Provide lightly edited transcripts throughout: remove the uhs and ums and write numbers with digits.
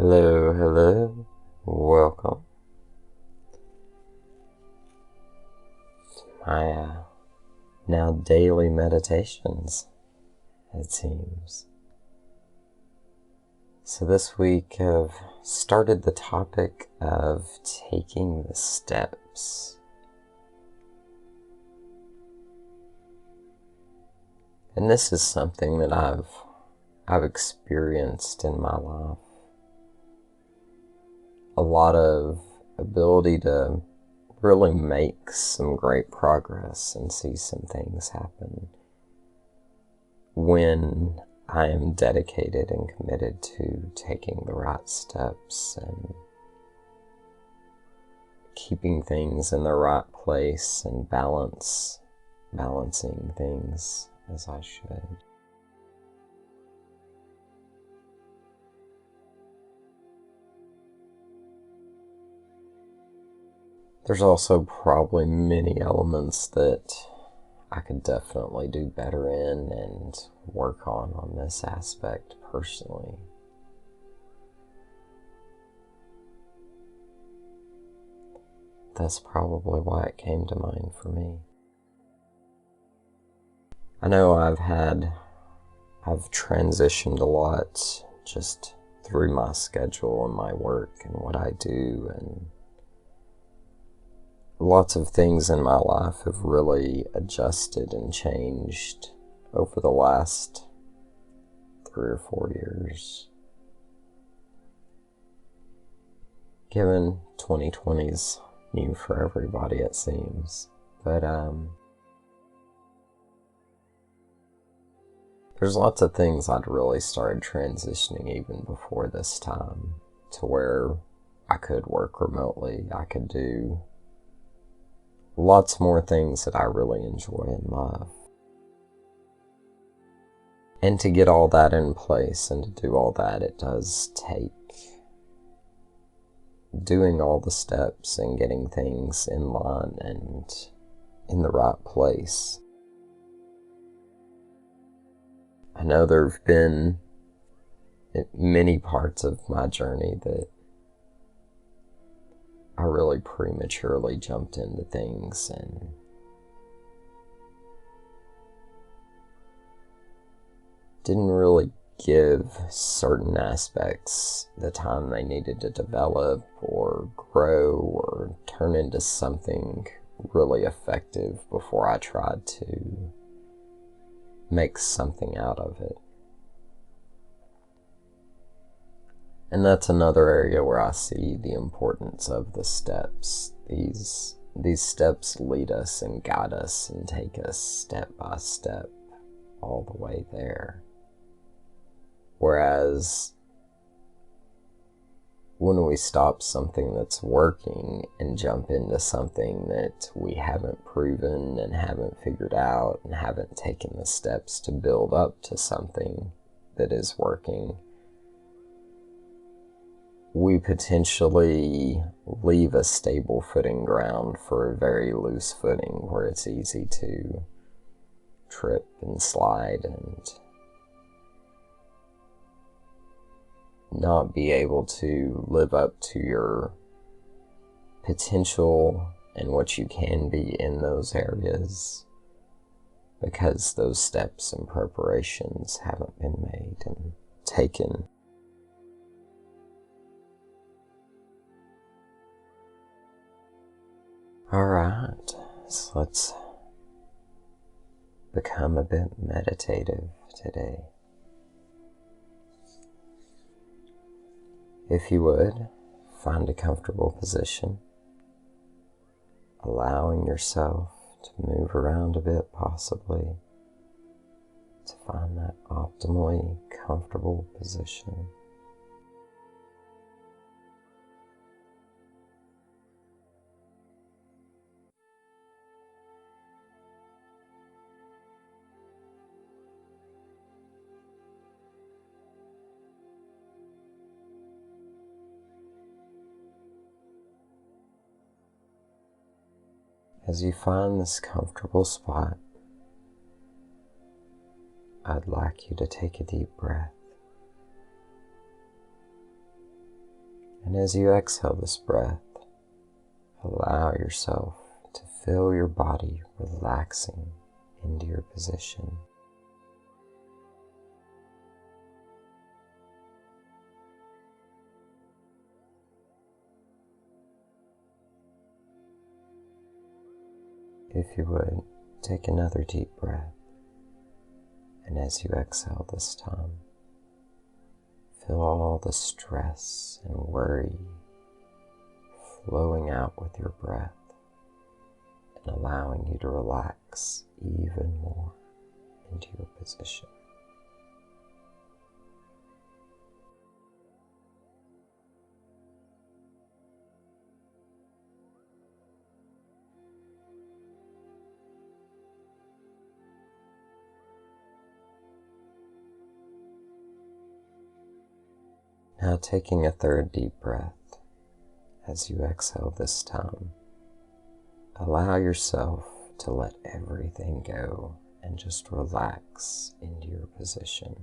Hello, hello, welcome to my now daily meditations, it seems. So this week I've started the topic of taking the steps. And this is something that I've experienced in my life. A lot of ability to really make some great progress and see some things happen when I am dedicated and committed to taking the right steps and keeping things in the right place and balancing things as I should. There's also probably many elements that I could definitely do better in and work on this aspect personally. That's probably why it came to mind for me. I know I've transitioned a lot just through my schedule and my work and what I do, and lots of things in my life have really adjusted and changed over the last 3 or 4 years. Given 2020's new for everybody, it seems. But there's lots of things I'd really started transitioning even before this time, to where I could work remotely. I could do lots more things that I really enjoy and love. And to get all that in place and to do all that, it does take doing all the steps and getting things in line and in the right place. I know there have been many parts of my journey that I really prematurely jumped into things and didn't really give certain aspects the time they needed to develop or grow or turn into something really effective before I tried to make something out of it. And that's another area where I see the importance of the steps. These steps lead us and guide us and take us step by step all the way there. Whereas when we stop something that's working and jump into something that we haven't proven and haven't figured out and haven't taken the steps to build up to something that is working, we potentially leave a stable footing ground for a very loose footing where it's easy to trip and slide and not be able to live up to your potential and what you can be in those areas, because those steps and preparations haven't been made and taken. Alright, so let's become a bit meditative today. If you would, find a comfortable position, allowing yourself to move around a bit possibly, to find that optimally comfortable position. As you find this comfortable spot, I'd like you to take a deep breath. And as you exhale this breath, allow yourself to feel your body relaxing into your position. If you would, take another deep breath, and as you exhale this time, feel all the stress and worry flowing out with your breath and allowing you to relax even more into your position. Now taking a third deep breath, as you exhale this time, allow yourself to let everything go and just relax into your position.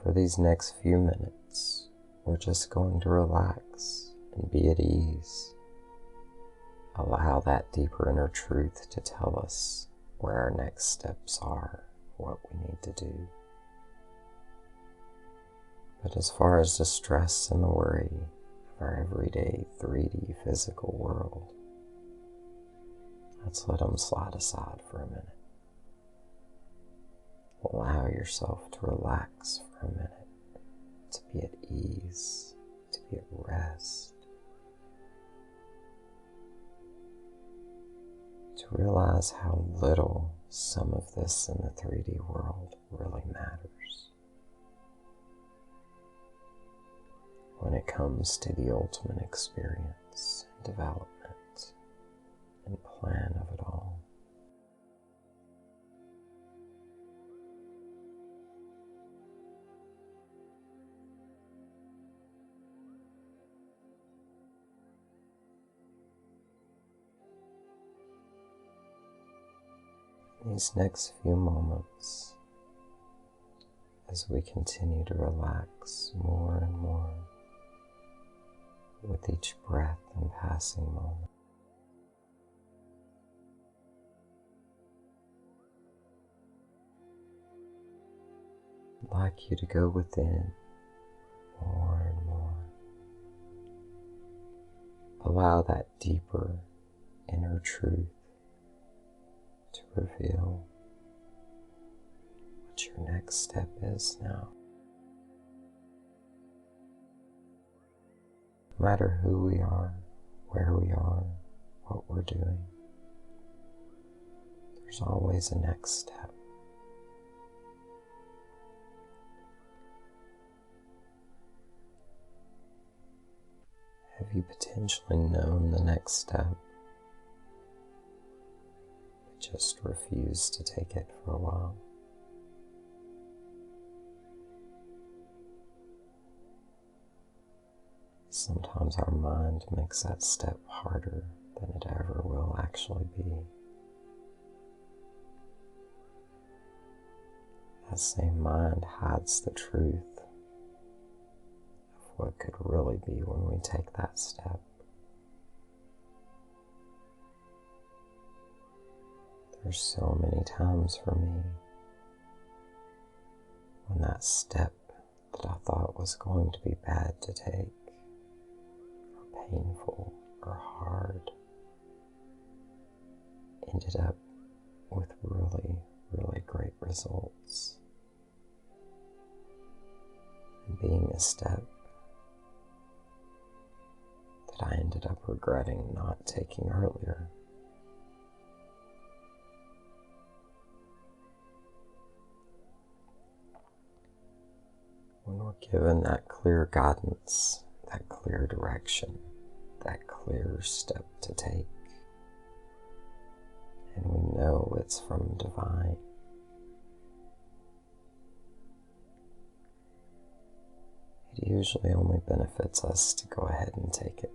For these next few minutes, we're just going to relax and be at ease. Allow that deeper inner truth to tell us where our next steps are, what we need to do. But as far as the stress and the worry of our everyday 3D physical world, let's let them slide aside for a minute. Allow yourself to relax for a minute, to be at ease, to be at rest, to realize how little some of this in the 3D world really matters when it comes to the ultimate experience and development and plan of it all. These next few moments, as we continue to relax more and more with each breath and passing moment, I'd like you to go within more and more. Allow that deeper inner truth to reveal what your next step is now. No matter who we are, where we are, what we're doing, there's always a next step. Have you potentially known the next step, but just refused to take it for a while? Sometimes our mind makes that step harder than it ever will actually be. That same mind hides the truth of what could really be when we take that step. There's so many times for me when that step that I thought was going to be bad to take, or painful, or hard, ended up with really, really great results. And being a step that I ended up regretting not taking earlier. When we're given that clear guidance, that clear direction, that clear step to take, and we know it's from divine, it usually only benefits us to go ahead and take it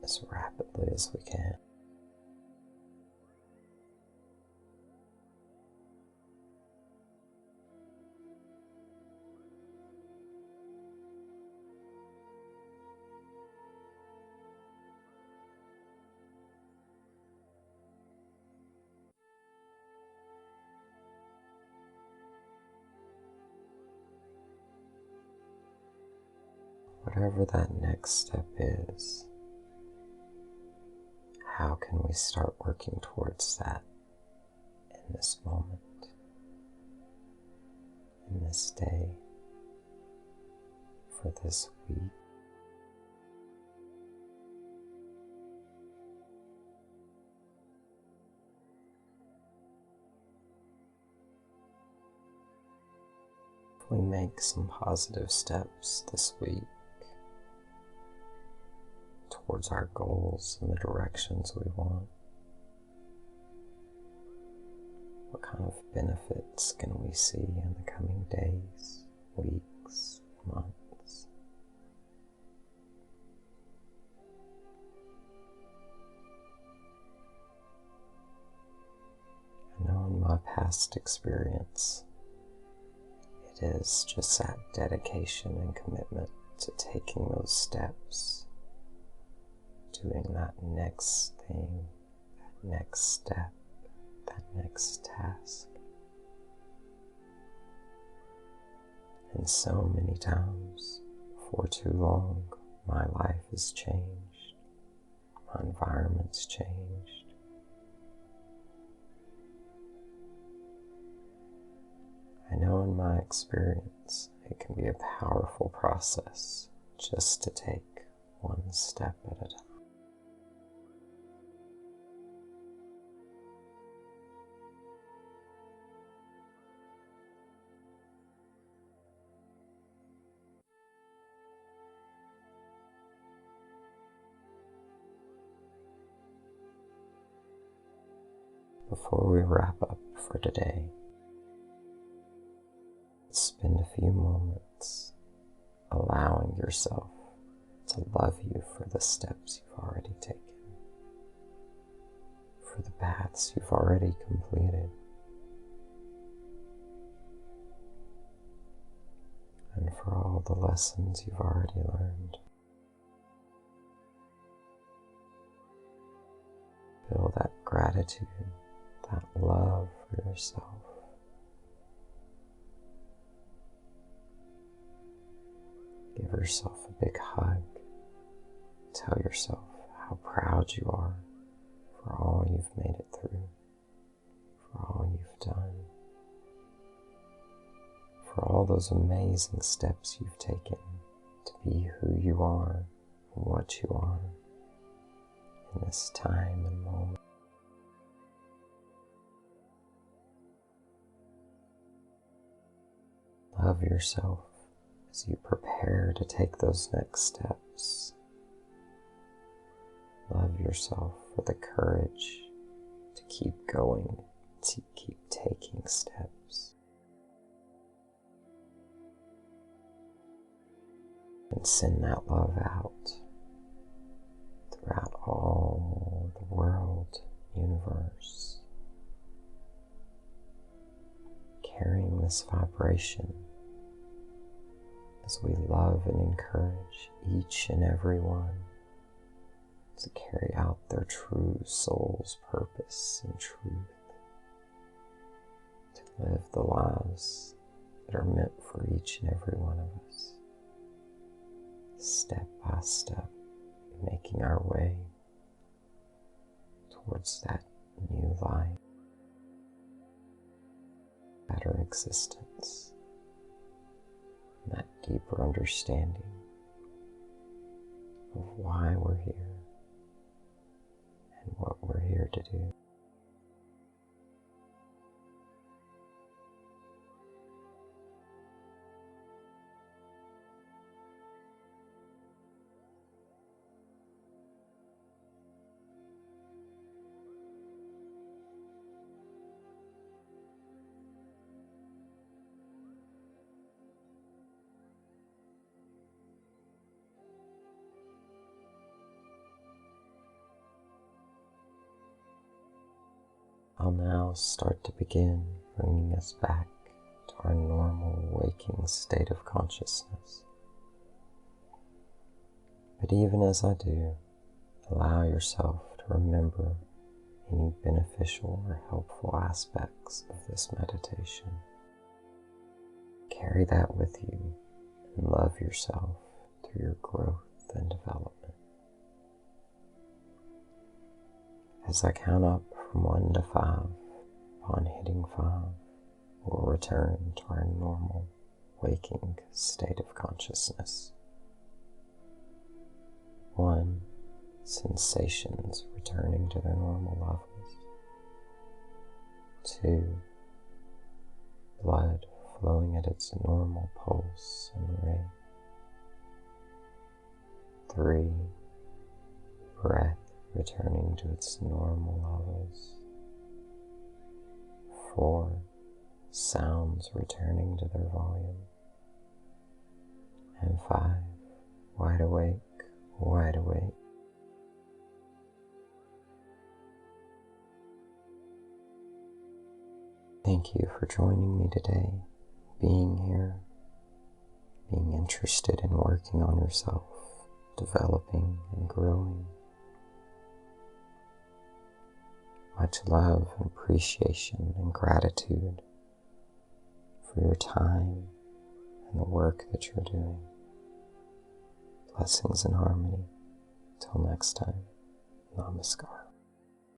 as rapidly as we can. whatever that next step is, how can we start working towards that in this moment, in this day, for this week? If we make some positive steps this week towards our goals and the directions we want, what kind of benefits can we see in the coming days, weeks, months? I know in my past experience, it is just that dedication and commitment to taking those steps, doing that next thing, that next step, that next task. And so many times, for too long, my life has changed, my environment's changed. I know in my experience, it can be a powerful process just to take one step at a time. Before we wrap up for today, spend a few moments allowing yourself to love you for the steps you've already taken, for the paths you've already completed, and for all the lessons you've already learned. Feel that gratitude, that love for yourself. Give yourself a big hug. Tell yourself how proud you are for all you've made it through, for all you've done, for all those amazing steps you've taken to be who you are and what you are in this time and moment. Love yourself as you prepare to take those next steps. Love yourself for the courage to keep going, to keep taking steps. And send that love out throughout all the world, universe, carrying this vibration as we love and encourage each and every one to carry out their true soul's purpose and truth, to live the lives that are meant for each and every one of us, step by step, making our way towards that new life, better existence, and that deeper understanding of why we're here and what we're here to do. I'll now start to begin bringing us back to our normal waking state of consciousness. But even as I do, allow yourself to remember any beneficial or helpful aspects of this meditation. Carry that with you and love yourself through through your growth and development. As I count up from 1 to 5, upon hitting 5, we'll return to our normal waking state of consciousness. 1, sensations returning to their normal levels. 2, blood flowing at its normal pulse and rate. 3, breath returning to its normal levels. 4, sounds returning to their volume. And 5, wide awake, wide awake. Thank you for joining me today, being here, being interested in working on yourself, developing and growing. Much love and appreciation and gratitude for your time and the work that you're doing. Blessings and harmony. Till next time, Namaskar.